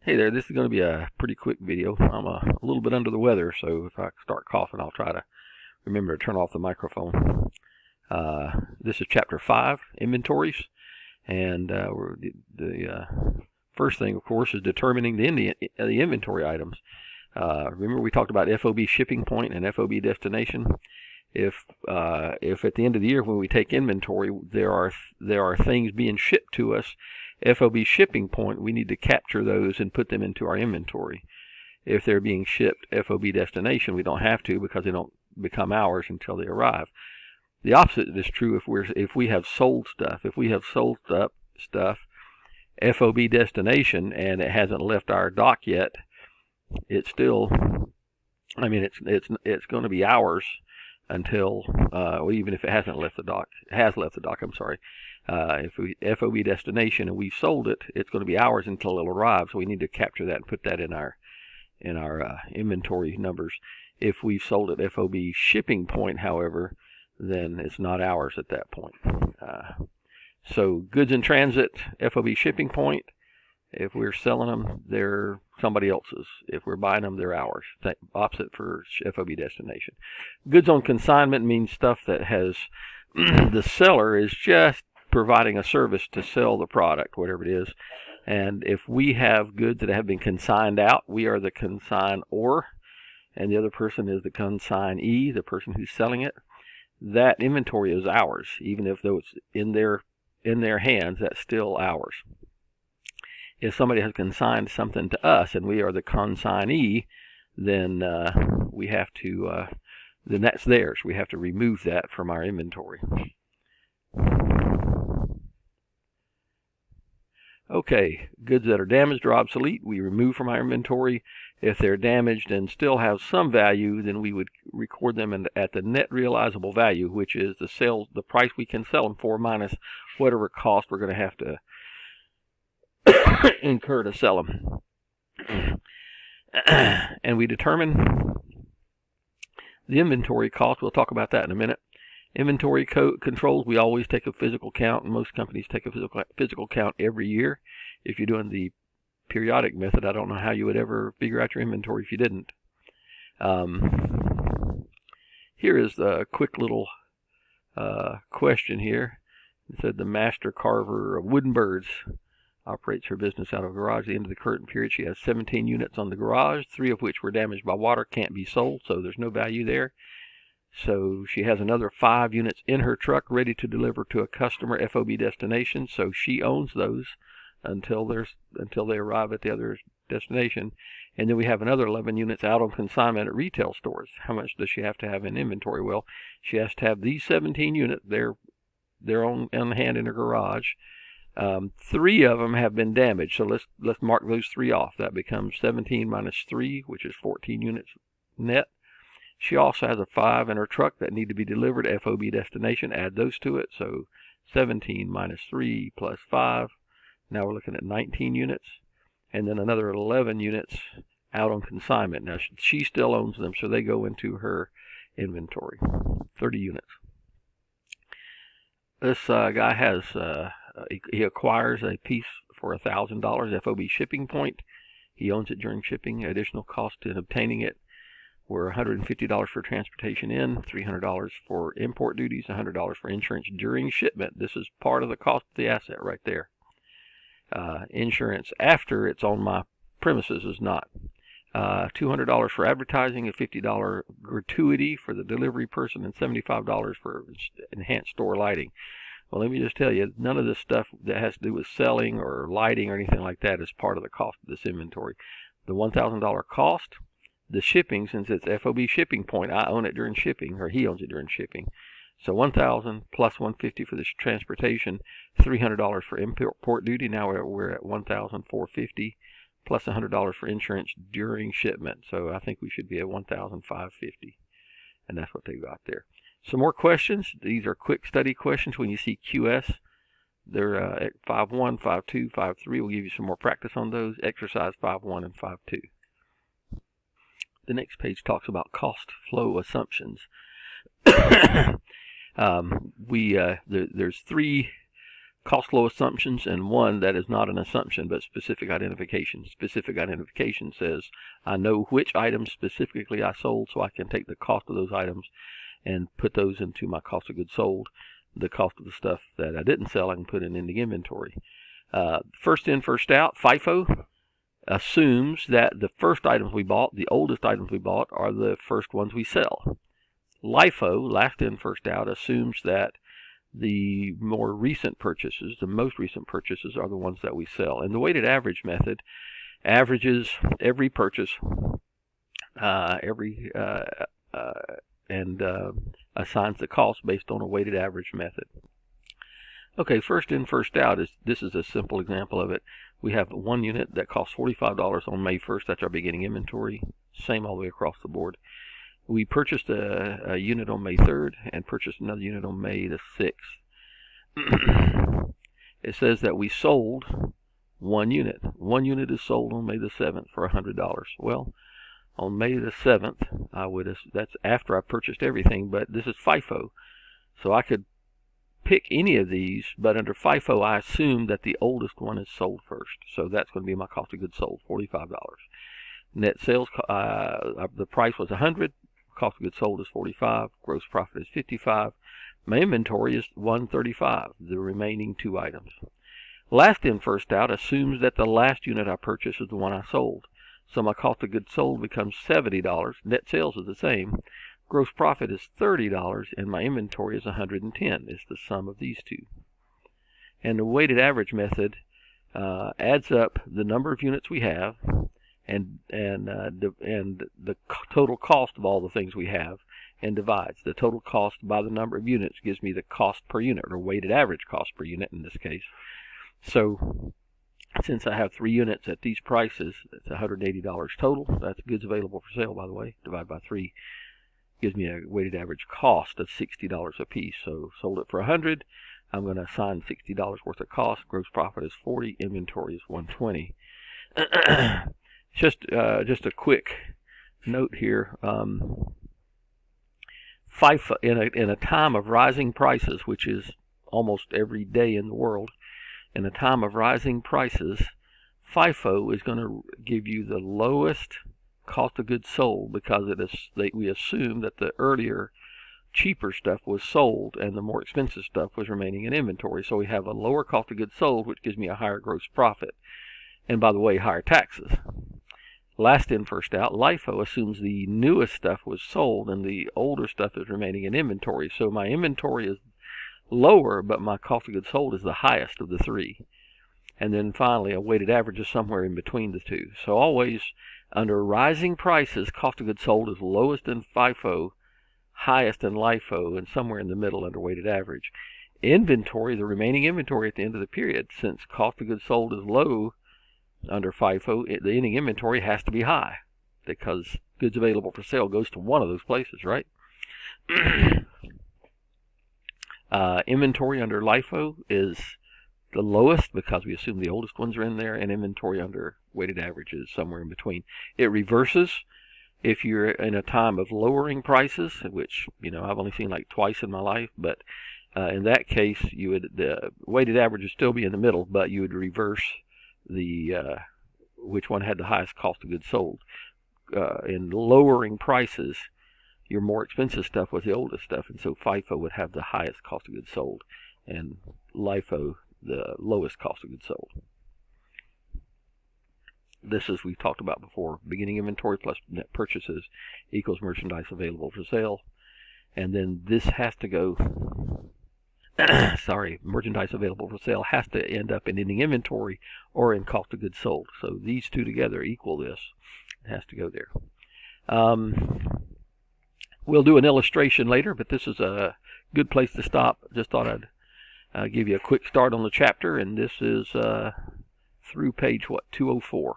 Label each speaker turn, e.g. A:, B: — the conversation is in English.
A: Hey there, this is going to be a pretty quick video. I'm a little bit under the weather, so if I start coughing, I'll try to remember to turn off the microphone. This is Chapter 5, Inventories, and the first thing, of course, is determining the inventory items. Remember we talked about FOB shipping point and FOB destination. If at the end of the year when we take inventory, there are things being shipped to us, FOB shipping point, we need to capture those and put them into our inventory. If they're being shipped FOB destination, we don't have to because they don't become ours until they arrive. The opposite is true if we have sold stuff. If we have sold stuff FOB destination and it hasn't left our dock yet, it's still, it's going to be ours until, even if it hasn't left the dock, I'm sorry. If we FOB destination and we've sold it, it's going to be ours until it arrives. So we need to capture that and put that in our inventory numbers. If we've sold it FOB shipping point, however, then it's not ours at that point. So goods in transit, FOB shipping point. If we're selling them, they're somebody else's. If we're buying them, they're ours. Opposite for FOB destination. Goods on consignment means stuff that has the seller is just providing a service to sell the product, whatever it is. And if we have goods that have been consigned out, we are the consignor, and the other person is the consignee, the person who's selling it. That inventory is ours, even if though it's in their hands, that's still ours. If somebody has consigned something to us and we are the consignee, then we have to, then that's theirs. We have to remove that from our inventory. Okay, goods that are damaged or obsolete, we remove from our inventory. If they're damaged and still have some value, then we would record them at the net realizable value, which is the price we can sell them for minus whatever cost we're going to have to incur to sell them. And we determine the inventory cost. We'll talk about that in a minute. Inventory controls, we always take a physical count, and most companies take a physical count every year. If you're doing the periodic method, I don't know how you would ever figure out your inventory if you didn't. Here is the quick little question here. It said the master carver of wooden birds operates her business out of a garage. At the end of the current period, she has 17 units on the garage, 3 of which were damaged by water, can't be sold, so there's no value there. So she has another 5 units in her truck ready to deliver to a customer FOB destination, so she owns those until they arrive at the other destination. And then we have another 11 units out on consignment at retail stores. How much does she have to have in inventory? Well, she has to have these 17 units. They're on hand in her garage. 3 of them have been damaged, so let's mark those 3 off. That becomes 17 minus 3, which is 14 units net. She also has a 5 in her truck that need to be delivered to FOB destination. Add those to it, so 17 minus 3 plus 5. Now we're looking at 19 units, and then another 11 units out on consignment. Now she still owns them, so they go into her inventory. 30 units. This guy has he acquires a piece for $1,000 FOB shipping point. He owns it during shipping. Additional cost in obtaining it were $150 for transportation in, $300 for import duties, $100 for insurance during shipment. This is part of the cost of the asset right there. Insurance after it's on my premises is not. $200 for advertising, a $50 gratuity for the delivery person, and $75 for enhanced store lighting. Well, let me just tell you, none of this stuff that has to do with selling or lighting or anything like that is part of the cost of this inventory. The $1,000 cost, the shipping, since it's FOB shipping point, I own it during shipping, or he owns it during shipping. So $1,000 plus $150 for the transportation, $300 for import duty. Now we're at $1,450 plus $100 for insurance during shipment. So I think we should be at $1,550, and that's what they got there. Some more questions. These are quick study questions. When you see QS, they're at 5.1, 5.2, 5.3. We'll give you some more practice on those. Exercise 5.1 and 5.2. The next page talks about cost flow assumptions. There's 3 cost flow assumptions, and one that is not an assumption but specific identification. Specific identification says I know which items specifically I sold, so I can take the cost of those items and put those into my cost of goods sold. The cost of the stuff that I didn't sell, I can put in the inventory. First in, first out. FIFO assumes that the first items we bought, the oldest items we bought, are the first ones we sell. LIFO, last in, first out, assumes that the more recent purchases, the most recent purchases, are the ones that we sell. And the weighted average method averages every purchase, and assigns the cost based on a weighted average method. Okay, first in, first out this is a simple example of it. We have one unit that costs $45 on May 1st. That's our beginning inventory. Same all the way across the board. We purchased a unit on May 3rd and purchased another unit on May the 6th. It says that we sold one unit. One unit is sold on May the 7th for $100. Well, on May the 7th, that's after I purchased everything, but this is FIFO. So I could pick any of these, but under FIFO, I assume that the oldest one is sold first. So that's going to be my cost of goods sold, $45. Net sales, the price was $100. Cost of goods sold is $45. Gross profit is $55. My inventory is $135, the remaining two items. Last in, first out assumes that the last unit I purchased is the one I sold. So my cost of goods sold becomes $70. Net sales is the same. Gross profit is $30, and my inventory is $110. It's the sum of these two. And the weighted average method adds up the number of units we have and the total cost of all the things we have, and divides the total cost by the number of units. Gives me the cost per unit, or weighted average cost per unit in this case. So since I have 3 units at these prices, it's $180 total. That's goods available for sale, by the way. Divided by 3 gives me a weighted average cost of $60 a piece. So sold it for $100. I'm going to assign $60 worth of cost. Gross profit is $40. Inventory is $120. Just a quick note here. FIFO, in a time of rising prices, which is almost every day in the world, in a time of rising prices, FIFO is going to give you the lowest cost of goods sold, because we assume that the earlier cheaper stuff was sold and the more expensive stuff was remaining in inventory. So we have a lower cost of goods sold, which gives me a higher gross profit, and by the way, higher taxes. Last in, first out. LIFO assumes the newest stuff was sold and the older stuff is remaining in inventory. So my inventory is lower, but my cost of goods sold is the highest of the 3. And then finally, a weighted average is somewhere in between the two. So always, under rising prices, cost of goods sold is lowest in FIFO, highest in LIFO, and somewhere in the middle under weighted average. Inventory, the remaining inventory at the end of the period, since cost of goods sold is low under FIFO, the ending inventory has to be high, because goods available for sale goes to one of those places, right? Inventory under LIFO is the lowest, because we assume the oldest ones are in there, and inventory under weighted average is somewhere in between. It reverses if you're in a time of lowering prices, which I've only seen like twice in my life, but in that case, the weighted average would still be in the middle, but you would reverse the which one had the highest cost of goods sold. In lowering prices, your more expensive stuff was the oldest stuff, and so FIFO would have the highest cost of goods sold, and LIFO the lowest cost of goods sold. This, as we've talked about before, beginning inventory plus net purchases equals merchandise available for sale, and then this has to go merchandise available for sale has to end up in ending inventory or in cost of goods sold. So these two together equal this. It has to go there. We'll do an illustration later, but this is a good place to stop. Just thought I'd give you a quick start on the chapter, and this is through page 204.